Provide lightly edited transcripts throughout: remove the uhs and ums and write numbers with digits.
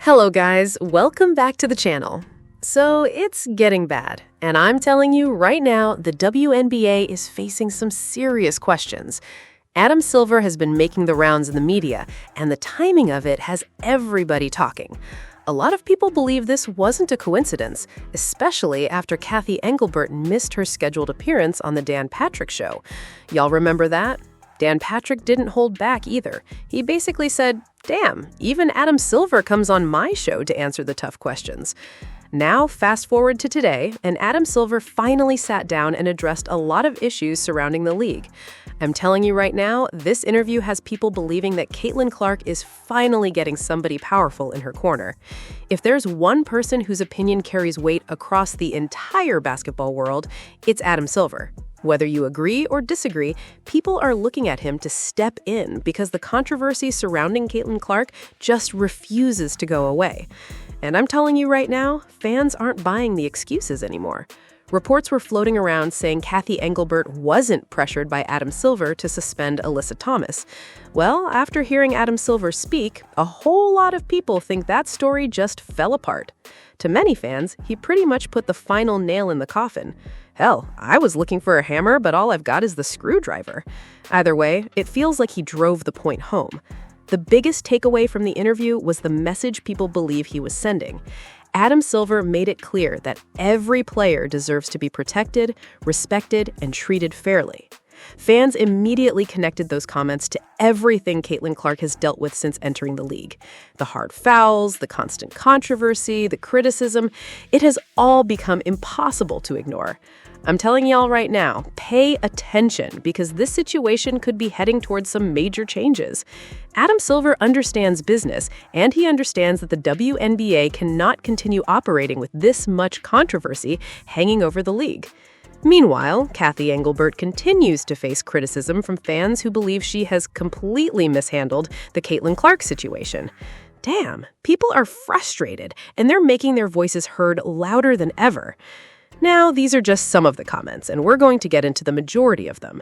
Hello guys, welcome back to the channel. So it's getting bad, and I'm telling you right now, the WNBA is facing some serious questions. Adam Silver has been making the rounds in the media, and the timing of it has everybody talking. A lot of people believe this wasn't a coincidence, especially after Cathy Engelbert missed her scheduled appearance on the Dan Patrick Show. Y'all remember that? Dan Patrick didn't hold back either. He basically said, "Damn, even Adam Silver comes on my show to answer the tough questions." Now, fast forward to today, and Adam Silver finally sat down and addressed a lot of issues surrounding the league. I'm telling you right now, this interview has people believing that Caitlin Clark is finally getting somebody powerful in her corner. If there's one person whose opinion carries weight across the entire basketball world, it's Adam Silver. Whether you agree or disagree, people are looking at him to step in because the controversy surrounding Caitlin Clark just refuses to go away. And I'm telling you right now, fans aren't buying the excuses anymore. Reports were floating around saying Cathy Engelbert wasn't pressured by Adam Silver to suspend Alyssa Thomas. Well, after hearing Adam Silver speak, a whole lot of people think that story just fell apart. To many fans, he pretty much put the final nail in the coffin. Hell, I was looking for a hammer, but all I've got is the screwdriver. Either way, it feels like he drove the point home. The biggest takeaway from the interview was the message people believe he was sending. Adam Silver made it clear that every player deserves to be protected, respected, and treated fairly. Fans immediately connected those comments to everything Caitlin Clark has dealt with since entering the league. The hard fouls, the constant controversy, the criticism, it has all become impossible to ignore. I'm telling y'all right now, pay attention because this situation could be heading towards some major changes. Adam Silver understands business, and he understands that the WNBA cannot continue operating with this much controversy hanging over the league. Meanwhile, Cathy Engelbert continues to face criticism from fans who believe she has completely mishandled the Caitlin Clark situation. Damn, people are frustrated, and they're making their voices heard louder than ever. Now, these are just some of the comments, and we're going to get into the majority of them.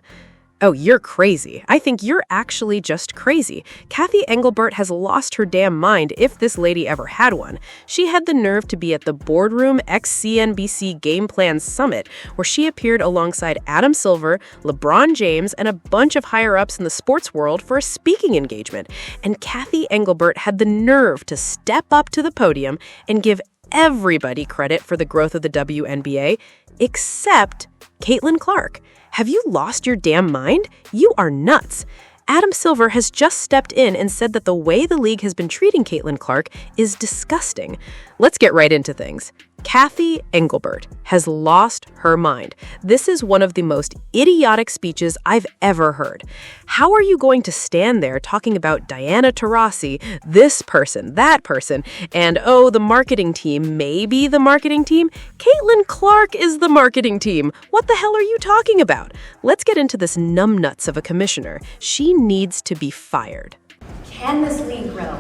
Oh, you're crazy. I think you're actually just crazy. Cathy Engelbert has lost her damn mind if this lady ever had one. She had the nerve to be at the Boardroom ex-CNBC Game Plan Summit, where she appeared alongside Adam Silver, LeBron James, and a bunch of higher-ups in the sports world for a speaking engagement. And Cathy Engelbert had the nerve to step up to the podium and give everybody credit for the growth of the WNBA, except Caitlin Clark. Have you lost your damn mind? You are nuts. Adam Silver has just stepped in and said that the way the league has been treating Caitlin Clark is disgusting. Let's get right into things. Cathy Engelbert has lost her mind. This is one of the most idiotic speeches I've ever heard. How are you going to stand there talking about Diana Taurasi, this person, that person, and oh, the marketing team, maybe the marketing team? Caitlin Clark is the marketing team. What the hell are you talking about? Let's get into this numbnuts of a commissioner. She needs to be fired. Can this league grow?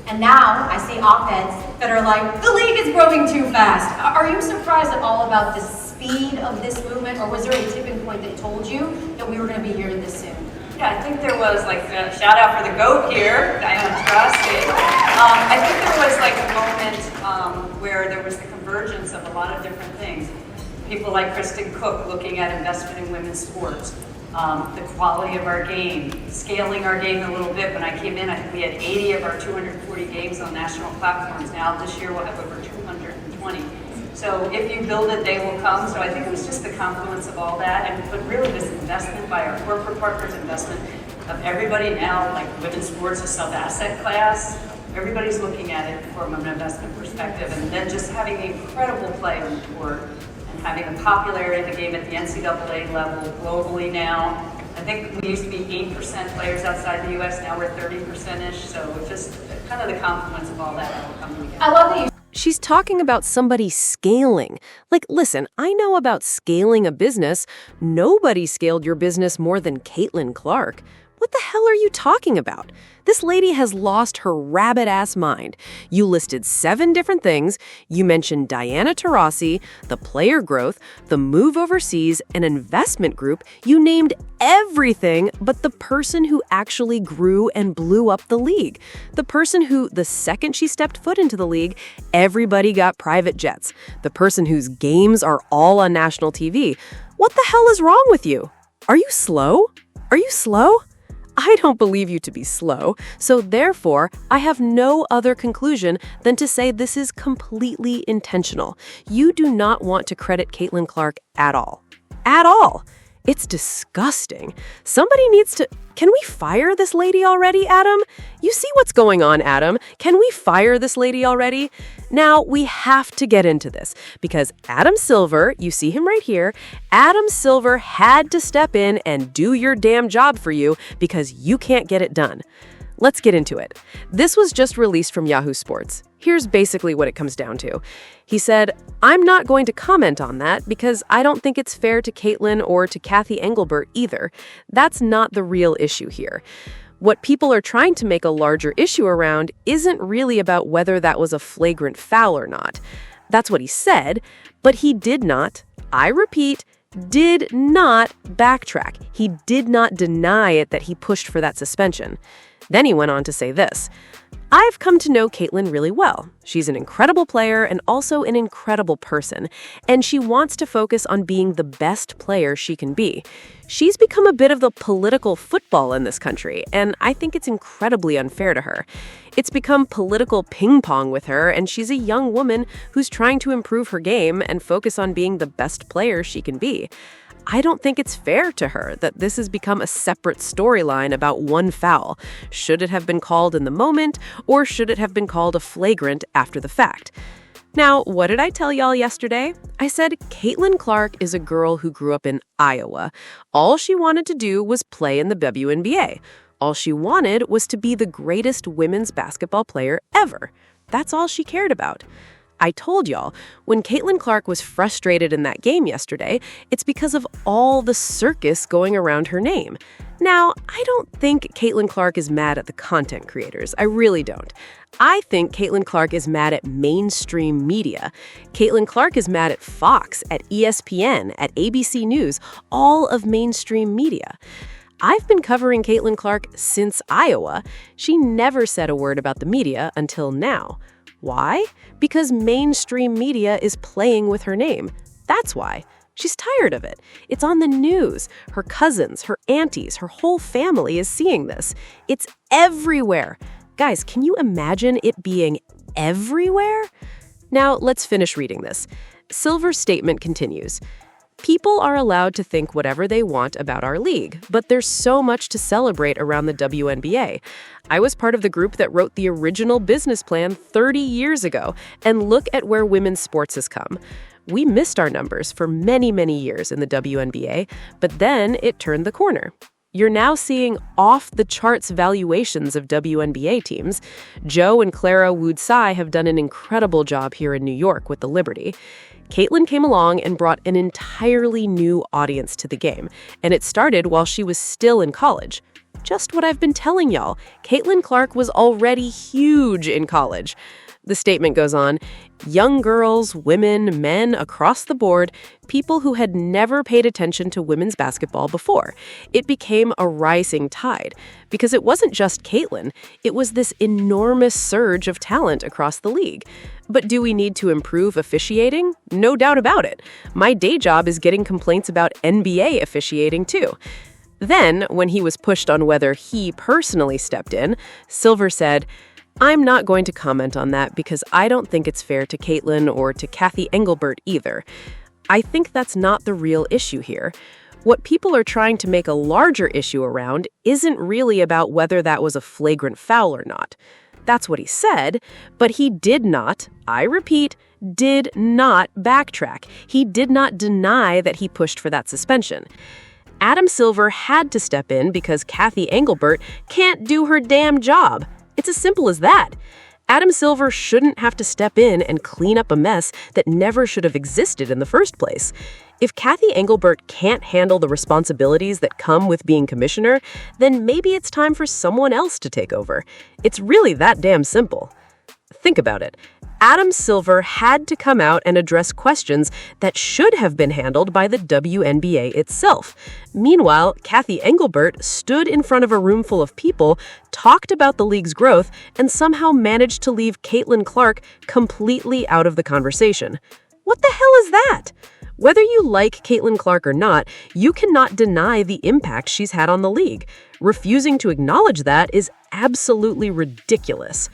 And now I see op-eds that are like, the league is growing too fast. Are you surprised at all about the speed of this movement, or was there a tipping point that told you that we were going to be here this soon? Yeah, I think there was like a shout out for the GOAT here, Diana Taurasi. I think there was like a moment where there was the convergence of a lot of different things. People like Kristen Cook looking at investment in women's sports. The quality of our game, scaling our game a little bit. When I came in, I think we had 80 of our 240 games on national platforms. Now this year we'll have over 220. So if you build it, they will come. So I think it was just the confluence of all that, but really this investment by our corporate partners, investment of everybody now, like women's sports, a sub-asset class. Everybody's looking at it from an investment perspective, and then just having the incredible play on the court. Having the popularity of the game at the NCAA level globally now. I think we used to be 8% players outside the U.S., now we're 30%-ish, so it's just kind of the confluence of all that will come together. I love that you She's talking about somebody scaling. Like, listen, I know about scaling a business. Nobody scaled your business more than Caitlin Clark. What the hell are you talking about? This lady has lost her rabbit-ass mind. You listed 7 different things. You mentioned Diana Taurasi, the player growth, the move overseas, an investment group. You named everything but the person who actually grew and blew up the league. The person who, the second she stepped foot into the league, everybody got private jets. The person whose games are all on national TV. What the hell is wrong with you? Are you slow? Are you slow? I don't believe you to be slow, so therefore, I have no other conclusion than to say this is completely intentional. You do not want to credit Caitlin Clark at all. At all. It's disgusting. Somebody needs to... Can we fire this lady already, Adam? You see what's going on, Adam. Can we fire this lady already? Now, we have to get into this because Adam Silver, you see him right here, Adam Silver had to step in and do your damn job for you because you can't get it done. Let's get into it. This was just released from Yahoo Sports. Here's basically what it comes down to. He said, I'm not going to comment on that because I don't think it's fair to Caitlin or to Cathy Engelbert either. That's not the real issue here. What people are trying to make a larger issue around isn't really about whether that was a flagrant foul or not. That's what he said, but he did not, I repeat, did not backtrack. He did not deny it that he pushed for that suspension. Then he went on to say this, I've come to know Caitlin really well. She's an incredible player and also an incredible person, and she wants to focus on being the best player she can be. She's become a bit of the political football in this country, and I think it's incredibly unfair to her. It's become political ping pong with her, and she's a young woman who's trying to improve her game and focus on being the best player she can be. I don't think it's fair to her that this has become a separate storyline about one foul. Should it have been called in the moment, or should it have been called a flagrant after the fact? Now, what did I tell y'all yesterday? I said Caitlin Clark is a girl who grew up in Iowa. All she wanted to do was play in the WNBA. All she wanted was to be the greatest women's basketball player ever. That's all she cared about. I told y'all, when Caitlin Clark was frustrated in that game yesterday, it's because of all the circus going around her name. Now, I don't think Caitlin Clark is mad at the content creators. I really don't. I think Caitlin Clark is mad at mainstream media. Caitlin Clark is mad at Fox, at ESPN, at ABC News, all of mainstream media. I've been covering Caitlin Clark since Iowa. She never said a word about the media until now. Why? Because mainstream media is playing with her name. That's why. She's tired of it. It's on the news. Her cousins, her aunties, her whole family is seeing this. It's everywhere. Guys, can you imagine it being everywhere? Now, let's finish reading this. Silver's statement continues. People are allowed to think whatever they want about our league, but there's so much to celebrate around the WNBA. I was part of the group that wrote the original business plan 30 years ago, and look at where women's sports has come. We missed our numbers for many, many years in the WNBA, but then it turned the corner. You're now seeing off-the-charts valuations of WNBA teams. Joe and Clara Woodside have done an incredible job here in New York with the Liberty. Caitlin came along and brought an entirely new audience to the game, and it started while she was still in college. Just what I've been telling y'all, Caitlin Clark was already huge in college. The statement goes on, young girls, women, men across the board, people who had never paid attention to women's basketball before. It became a rising tide because it wasn't just Caitlin. It was this enormous surge of talent across the league. But do we need to improve officiating? No doubt about it. My day job is getting complaints about NBA officiating too. Then, when he was pushed on whether he personally stepped in, Silver said, I'm not going to comment on that because I don't think it's fair to Caitlin or to Cathy Engelbert either. I think that's not the real issue here. What people are trying to make a larger issue around isn't really about whether that was a flagrant foul or not. That's what he said, but he did not, I repeat, did not backtrack. He did not deny that he pushed for that suspension. Adam Silver had to step in because Cathy Engelbert can't do her damn job. It's as simple as that. Adam Silver shouldn't have to step in and clean up a mess that never should have existed in the first place. If Cathy Engelbert can't handle the responsibilities that come with being commissioner, then maybe it's time for someone else to take over. It's really that damn simple. Think about it. Adam Silver had to come out and address questions that should have been handled by the WNBA itself. Meanwhile, Cathy Engelbert stood in front of a room full of people, talked about the league's growth, and somehow managed to leave Caitlin Clark completely out of the conversation. What the hell is that? Whether you like Caitlin Clark or not, you cannot deny the impact she's had on the league. Refusing to acknowledge that is absolutely ridiculous.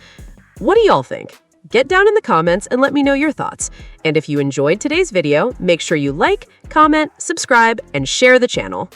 What do y'all think? Get down in the comments and let me know your thoughts. And if you enjoyed today's video, make sure you like, comment, subscribe, and share the channel.